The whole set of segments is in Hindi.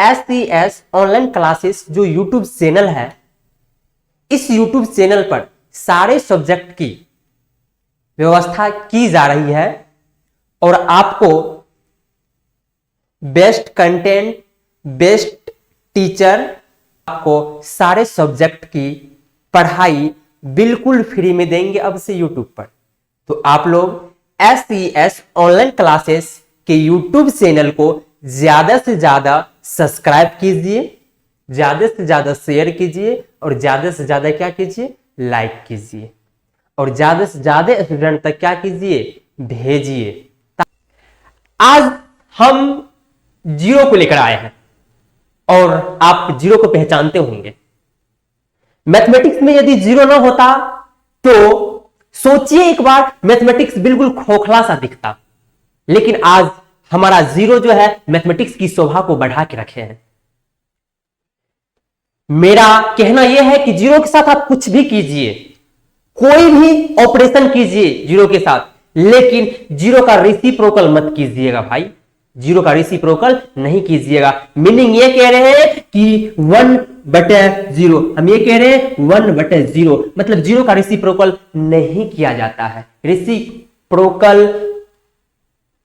SCS ऑनलाइन क्लासेस जो यूट्यूब चैनल है, इस यूट्यूब चैनल पर सारे सब्जेक्ट की व्यवस्था की जा रही है और आपको बेस्ट कंटेंट, बेस्ट टीचर, आपको सारे सब्जेक्ट की पढ़ाई बिल्कुल फ्री में देंगे अब से यूट्यूब पर। तो आप लोग SCS ऑनलाइन क्लासेस के यूट्यूब चैनल को ज्यादा से ज्यादा सब्सक्राइब कीजिए, ज्यादा से ज्यादा शेयर कीजिए और ज्यादा से ज्यादा क्या कीजिए, लाइक कीजिए और ज्यादा से ज्यादा स्टूडेंट तक क्या कीजिए, भेजिए। आज हम जीरो को लेकर आए हैं और आप जीरो को पहचानते होंगे। मैथमेटिक्स में यदि जीरो ना होता तो सोचिए एक बार, मैथमेटिक्स बिल्कुल खोखला सा दिखता, लेकिन आज हमारा जीरो जो है मैथमेटिक्स की शोभा को बढ़ा के रखे हैं। मेरा कहना यह है कि जीरो के साथ आप कुछ भी कीजिए, कोई भी ऑपरेशन कीजिए जीरो के साथ, लेकिन जीरो का रेसिप्रोकल मत कीजिएगा भाई, जीरो का रेसिप्रोकल नहीं कीजिएगा। मीनिंग ये कह रहे हैं कि 1/0, हम ये कह रहे हैं 1/0, मतलब जीरो का रेसिप्रोकल नहीं किया जाता है। Reciprocal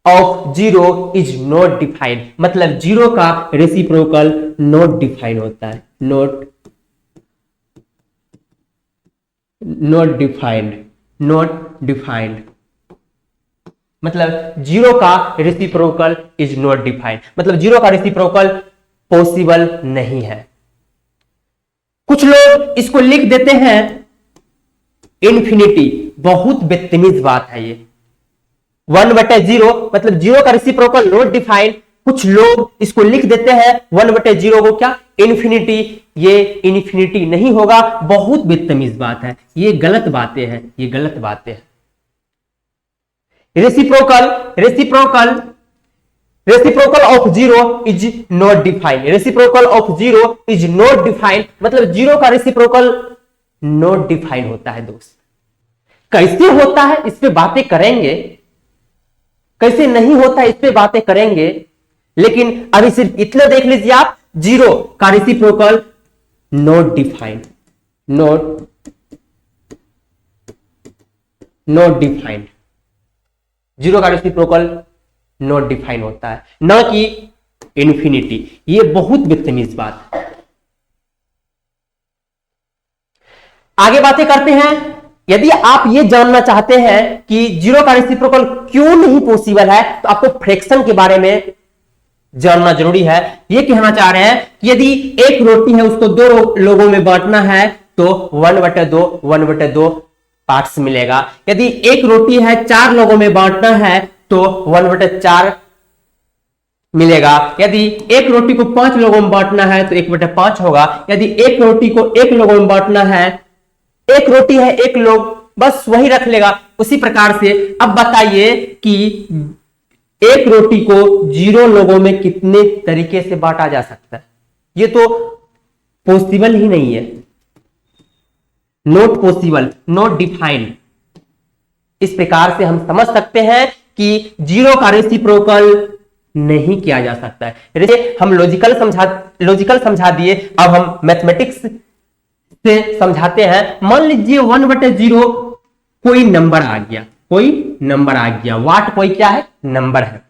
of zero is not defined, मतलब जीरो का रेसिप्रोकल नॉट डिफाइंड होता है, नॉट डिफाइंड, मतलब जीरो का रेसिप्रोकल इज नॉट डिफाइंड, मतलब जीरो का रेसिप्रोकल पॉसिबल नहीं है। कुछ लोग इसको लिख देते हैं इन्फिनिटी, बहुत बदतमीज बात है ये। 1/0 मतलब जीरो का रेसिप्रोकल नॉट डिफाइंड, कुछ लोग इसको लिख देते हैं 1/0 को क्या, इन्फिनिटी। ये इन्फिनिटी नहीं होगा, बहुत बदतमीज बात है, ये गलत बातें हैं, ये गलत बातें हैं। Reciprocal of zero is not defined, reciprocal of zero is not defined, मतलब जीरो का रेसिप्रोकल नॉट डिफाइंड होता है दोस्त। कैसे होता है इस पे बातें करेंगे, कैसे नहीं होता है इस पे बातें करेंगे, लेकिन अभी सिर्फ इतना देख लीजिए आप, जीरो का reciprocal not defined, not defined, zero का रेसिप्रोकल नॉट डिफाइन होता है, न कि इन्फिनिटी। ये बहुत बदतमीज बात है। आगे बातें करते हैं। यदि आप ये जानना चाहते हैं कि जीरो का रेसिप्रोकल क्यों नहीं पॉसिबल है, तो आपको फ्रैक्शन के बारे में जानना जरूरी है। ये कहना चाह रहे हैं कि यदि एक रोटी है उसको दो लोगों में बांटना है तो 1/2 पार्ट्स मिलेगा। यदि एक रोटी है 4 लोगों में बांटना है तो 1/4 मिलेगा। यदि एक रोटी को 5 लोगों में बांटना है तो 1/5 होगा। यदि एक रोटी को 1 लोगों में बांटना है, एक रोटी है 1 लोग, बस वही रख लेगा। उसी प्रकार से अब बताइए कि एक रोटी को 0 लोगों में कितने तरीके से बांटा जा सकता है? ये तो पॉसिबल ही नहीं है, नॉट पॉसिबल, नॉट डिफाइंड। इस प्रकार से हम समझ सकते हैं कि जीरो का रेसिप्रोकल नहीं किया जा सकता है। हम लॉजिकल समझा दिए, अब हम मैथमेटिक्स से समझाते हैं। मान लीजिए 1/0 कोई नंबर आ गया, वाट कोई क्या है, नंबर है।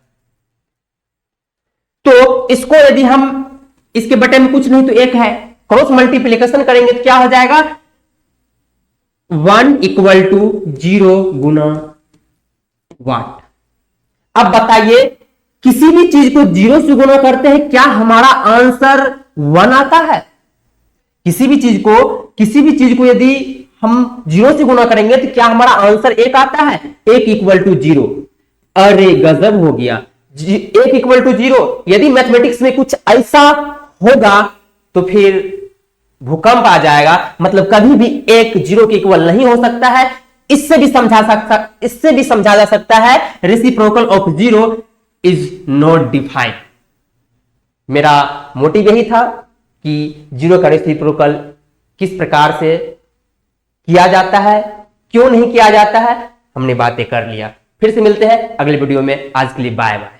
तो इसको यदि हम इसके बटन में कुछ नहीं तो 1 है, क्रॉस मल्टीप्लिकेशन करेंगे तो क्या हो जाएगा, 1 = 0 गुना वाट। अब बताइए किसी भी चीज को 0 से गुना करते हैं, क्या हमारा आंसर 1 आता है? किसी भी चीज को यदि हम 0 से गुना करेंगे तो क्या हमारा आंसर 1 आता है? 1 = 0। अरे गजब हो गया, 1 = 0। यदि मैथमेटिक्स में कुछ ऐसा होगा तो फिर भूकंप आ जाएगा, मतलब कभी भी 1 0 के इक्वल नहीं हो सकता है। इससे भी समझा जा सकता है reciprocal of zero is not defined. मेरा मोटिव यही था कि जीरो का रेसिप्रोकल किस प्रकार से किया जाता है, क्यों नहीं किया जाता है, हमने बातें कर लिया। फिर से मिलते हैं अगले वीडियो में। आज के लिए बाय बाय।